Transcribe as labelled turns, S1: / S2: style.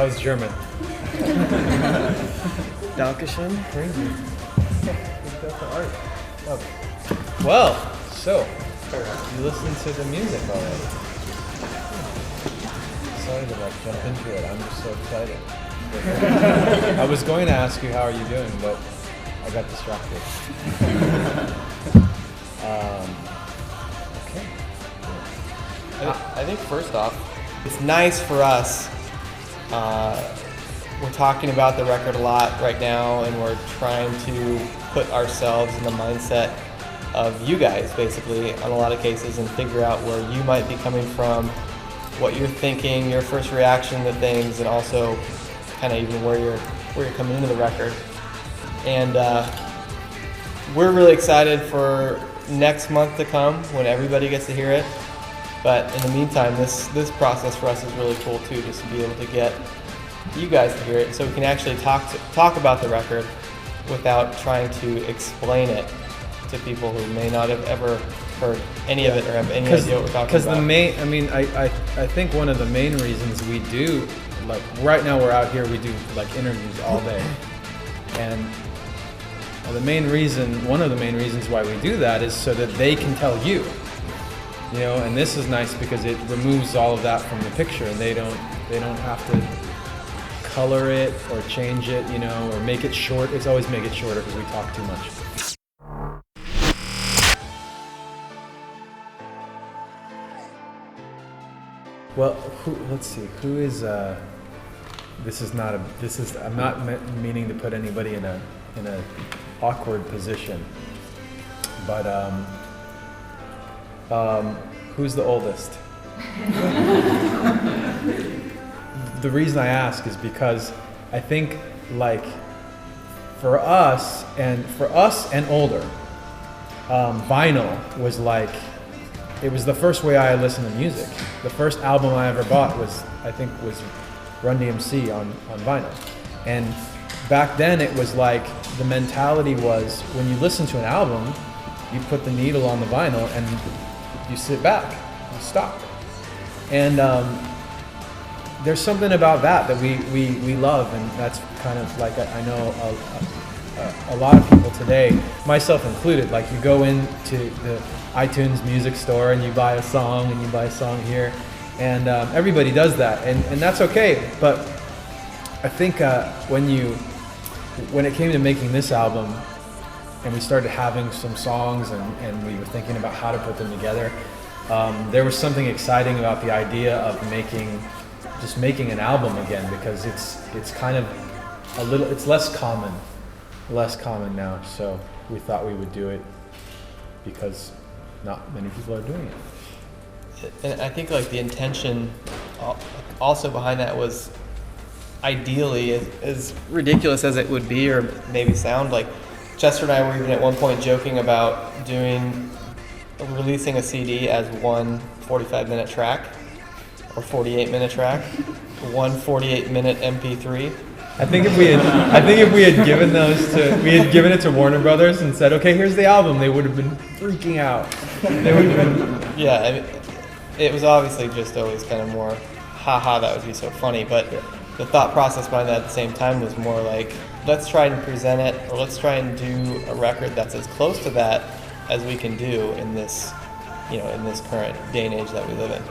S1: That was German.
S2: Dankeschön.
S1: Crazy. We've got the art. Oh. Well, so you listened to the music already. Sorry to jump into it. I'm just so excited. I was going to ask you how are you doing, but I got distracted. Okay.
S2: I think first off, it's nice for us. We're talking about the record a lot right now, and we're trying to put ourselves in the mindset of you guys, basically, on a lot of cases, and figure out where you might be coming from, what you're thinking, your first reaction to things, and also kind of even where you're coming into the record. And we're really excited for next month to come when everybody gets to hear it. But in the meantime, this process for us is really cool too, just to be able to get you guys to hear it, so we can actually talk about the record without trying to explain it to people who may not have ever heard any of it or have any idea what we're talking about.
S1: I think one of the main reasons we do, like right now we're out here, we do like interviews all day, and one of the main reasons why we do that is so that they can tell you, and this is nice because it removes all of that from the picture, and they don't have to color it or change it, or make it short. It's always make it shorter because we talk too much. Well, let's see. Who is? I'm not meaning to put anybody in a awkward position, but who's the oldest? The reason I ask is because I think, like, for us and older, vinyl was like, it was the first way I listened to music. The first album I ever bought was Run DMC on vinyl. And back then it was like, the mentality was, when you listen to an album, you put the needle on the vinyl and you sit back, you stop. And there's something about that we love, and that's kind of like, I know a lot of people today, myself included, like you go into the iTunes music store and you buy a song here, and everybody does that, and that's okay. But I think when it came to making this album and we started having some songs and we were thinking about how to put them together, there was something exciting about the idea of making an album again, because it's kind of it's less common now. So we thought we would do it because not many people are doing it.
S2: And I think like the intention also behind that was, ideally, as ridiculous as it would be or maybe sound, like Chester and I were even at one point joking about releasing a CD as one 45-minute track or 48-minute track, one 48-minute MP3.
S1: I think if we had given it to Warner Brothers and said, okay, here's the album, they would have been freaking out. They would have been.
S2: Yeah, I mean, it was obviously just always kind of more, haha, that would be so funny. But the thought process behind that at the same time was more like, let's try and present it, or let's try and do a record that's as close to that as we can do in this, in this current day and age that we live in.